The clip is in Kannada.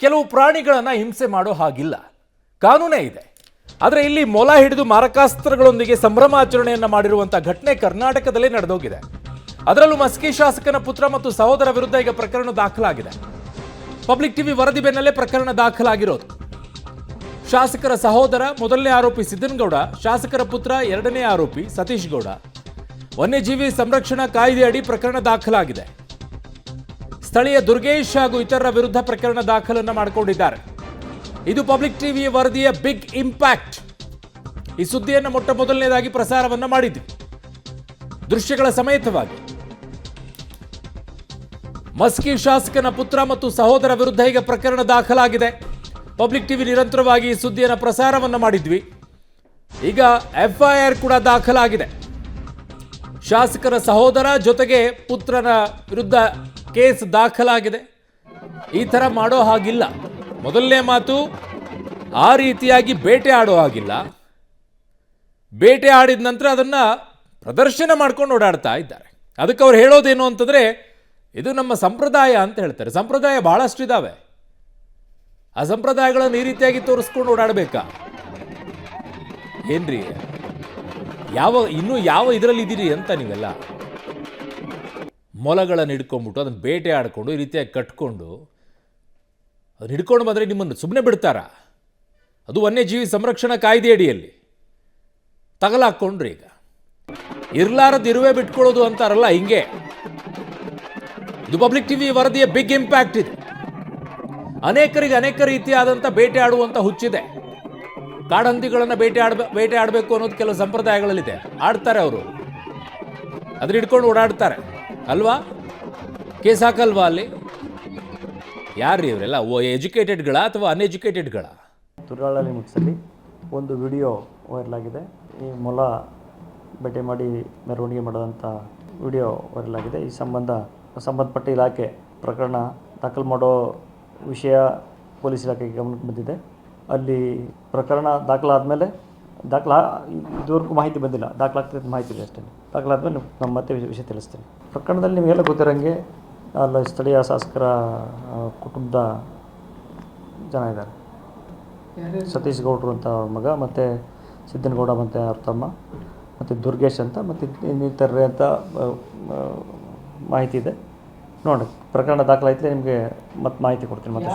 ಕೆಲವು ಪ್ರಾಣಿಗಳನ್ನು ಹಿಂಸೆ ಮಾಡೋ ಹಾಗಿಲ್ಲ, ಕಾನೂನೇ ಇದೆ. ಆದರೆ ಇಲ್ಲಿ ಮೊಲ ಹಿಡಿದು ಮಾರಕಾಸ್ತ್ರಗಳೊಂದಿಗೆ ಸಂಭ್ರಮಾಚರಣೆಯನ್ನು ಮಾಡಿರುವಂಥ ಘಟನೆ ಕರ್ನಾಟಕದಲ್ಲೇ ನಡೆದೋಗಿದೆ. ಅದರಲ್ಲೂ ಮಸ್ಕಿ ಶಾಸಕನ ಪುತ್ರ ಮತ್ತು ಸಹೋದರ ವಿರುದ್ಧ ಈಗ ಪ್ರಕರಣ ದಾಖಲಾಗಿದೆ. ಪಬ್ಲಿಕ್ ಟಿವಿ ವರದಿ ಬೆನ್ನಲ್ಲೇ ಪ್ರಕರಣ ದಾಖಲಾಗಿರೋದು. ಶಾಸಕರ ಸಹೋದರ ಮೊದಲನೇ ಆರೋಪಿ ಸಿದ್ದನಗೌಡ, ಶಾಸಕರ ಪುತ್ರ ಎರಡನೇ ಆರೋಪಿ ಸತೀಶ್ ಗೌಡ. ವನ್ಯಜೀವಿ ಸಂರಕ್ಷಣಾ ಕಾಯ್ದೆ ಅಡಿ ಪ್ರಕರಣ ದಾಖಲಾಗಿದೆ. ಸ್ಥಳೀಯ ದುರ್ಗೇಶ್ ಹಾಗೂ ಇತರರ ವಿರುದ್ಧ ಪ್ರಕರಣ ದಾಖಲನ್ನು ಮಾಡಿಕೊಂಡಿದ್ದಾರೆ. ಇದು ಪಬ್ಲಿಕ್ ಟಿವಿ ವರದಿಯ ಬಿಗ್ ಇಂಪ್ಯಾಕ್ಟ್. ಈ ಸುದ್ದಿಯನ್ನು ಮೊಟ್ಟ ಮೊದಲನೇದಾಗಿ ಪ್ರಸಾರವನ್ನ ಮಾಡಿದ್ವಿ, ದೃಶ್ಯಗಳ ಸಮೇತವಾಗಿ. ಮಸ್ಕಿ ಶಾಸಕನ ಪುತ್ರ ಮತ್ತು ಸಹೋದರ ವಿರುದ್ಧ ಈಗ ಪ್ರಕರಣ ದಾಖಲಾಗಿದೆ. ಪಬ್ಲಿಕ್ ಟಿವಿ ನಿರಂತರವಾಗಿ ಈ ಸುದ್ದಿಯನ್ನು ಪ್ರಸಾರವನ್ನ ಮಾಡಿದ್ವಿ. ಈಗ FIR ಕೂಡ ದಾಖಲಾಗಿದೆ. ಶಾಸಕರ ಸಹೋದರ ಜೊತೆಗೆ ಪುತ್ರನ ವಿರುದ್ಧ ಕೇಸ್ ದಾಖಲಾಗಿದೆ. ಈ ಥರ ಮಾಡೋ ಹಾಗಿಲ್ಲ. ಮೊದಲನೇ ಮಾತು, ಆ ರೀತಿಯಾಗಿ ಬೇಟೆ ಆಡೋ ಹಾಗಿಲ್ಲ. ಬೇಟೆ ಆಡಿದ ನಂತರ ಅದನ್ನು ಪ್ರದರ್ಶನ ಮಾಡ್ಕೊಂಡು ಓಡಾಡ್ತಾ ಇದ್ದಾರೆ. ಅದಕ್ಕೆ ಅವ್ರು ಹೇಳೋದೇನು ಅಂತಂದರೆ, ಇದು ನಮ್ಮ ಸಂಪ್ರದಾಯ ಅಂತ ಹೇಳ್ತಾರೆ. ಸಂಪ್ರದಾಯ ಬಹಳಷ್ಟು ಇದ್ದಾವೆ. ಆ ಸಂಪ್ರದಾಯಗಳನ್ನು ಈ ರೀತಿಯಾಗಿ ತೋರಿಸ್ಕೊಂಡು ಓಡಾಡಬೇಕಾ ಏನ್ರಿ? ಇನ್ನೂ ಯಾವ ಇದರಲ್ಲಿ ಇದ್ದೀರಿ ಅಂತ ನೀವೆಲ್ಲ? ಮೊಲಗಳನ್ನು ಹಿಡ್ಕೊಂಡ್ಬಿಟ್ಟು ಅದನ್ನು ಬೇಟೆ ಆಡಿಕೊಂಡು ಈ ರೀತಿಯಾಗಿ ಕಟ್ಕೊಂಡು ಅದನ್ನು ಹಿಡ್ಕೊಂಡು ಬಂದರೆ ನಿಮ್ಮನ್ನು ಸುಮ್ಮನೆ ಬಿಡ್ತಾರಾ? ಅದು ವನ್ಯಜೀವಿ ಸಂರಕ್ಷಣಾ ಕಾಯ್ದೆ ಅಡಿಯಲ್ಲಿ ತಗಲಾಕೊಂಡ್ರಿ. ಈಗ ಇರ್ಲಾರದ್ದು ಇರುವೆ ಬಿಟ್ಕೊಳ್ಳೋದು ಅಂತಾರಲ್ಲ, ಹಿಂಗೆ. ಇದು ಪಬ್ಲಿಕ್ ಟಿವಿ ವರದಿಯ ಬಿಗ್ ಇಂಪ್ಯಾಕ್ಟ್ ಇದೆ. ಅನೇಕರಿಗೆ ಅನೇಕ ರೀತಿಯಾದಂಥ ಬೇಟೆ ಆಡುವಂಥ ಹುಚ್ಚಿದೆ. ಕಾಡಹಂದಿಗಳನ್ನು ಬೇಟೆ ಆಡಬೇಕು ಅನ್ನೋದು ಕೆಲವು ಸಂಪ್ರದಾಯಗಳಲ್ಲಿದೆ. ಆಡ್ತಾರೆ ಅವರು, ಅದ್ರ ಹಿಡ್ಕೊಂಡು ಓಡಾಡ್ತಾರೆ ಅಲ್ವಾ? ಕೇಸ್ ಹಾಕಲ್ವಾ ಅಲ್ಲಿ? ಯಾರ್ರೀ ಇವರೆಲ್ಲ? ಎಜುಕೇಟೆಡ್ಗಳ ಅಥವಾ ಅನ್ಎಜುಕೇಟೆಡ್ಗಳ? ತುರಾಳ ಲಿಮಿಟ್ಸಲ್ಲಿ ಒಂದು ವಿಡಿಯೋ ವೈರಲ್ ಆಗಿದೆ. ಈ ಮೊಲ ಬೇಟೆ ಮಾಡಿ ಮೆರವಣಿಗೆ ಮಾಡೋದಂಥ ವಿಡಿಯೋ ವೈರಲ್ ಆಗಿದೆ. ಈ ಸಂಬಂಧಪಟ್ಟ ಇಲಾಖೆ ಪ್ರಕರಣ ದಾಖಲು ಮಾಡೋ ವಿಷಯ ಪೊಲೀಸ್ ಇಲಾಖೆಗೆ ಗಮನಕ್ಕೆ ಬಂದಿದೆ. ಅಲ್ಲಿ ಪ್ರಕರಣ ದಾಖಲಾದಮೇಲೆ ಇದುವರೆಗೂ ಮಾಹಿತಿ ಬಂದಿಲ್ಲ, ದಾಖಲಾಗ್ತಿದ್ದ ಮಾಹಿತಿ ಇದೆ ಅಷ್ಟೇ. ದಾಖಲಾದ್ಮೇಲೆ ನಮ್ಮ ಮತ್ತೆ ವಿಷಯ ತಿಳಿಸ್ತೀನಿ. ಪ್ರಕರಣದಲ್ಲಿ ನಿಮಗೆಲ್ಲ ಗೊತ್ತಿರೋಂಗೆ ಅಲ್ಲಿ ಸ್ಥಳೀಯ ಶಾಸಕರ ಕುಟುಂಬದ ಜನ ಇದ್ದಾರೆ. ಸತೀಶ್ ಗೌಡರು ಅಂತ ಅವ್ರ ಮಗ, ಮತ್ತು ಸಿದ್ದನಗೌಡ ಮತ್ತು ಅವ್ರ ತಮ್ಮ, ಮತ್ತು ದುರ್ಗೇಶ್ ಅಂತ, ಮತ್ತು ಇನ್ನಿತರರೆ ಅಂತ ಮಾಹಿತಿ ಇದೆ. ನೋಡಿ, ಪ್ರಕರಣ ದಾಖಲಾಯ್ತಲೇ ನಿಮಗೆ ಮತ್ತೆ ಮಾಹಿತಿ ಕೊಡ್ತೀನಿ. ಮತ್ತೆ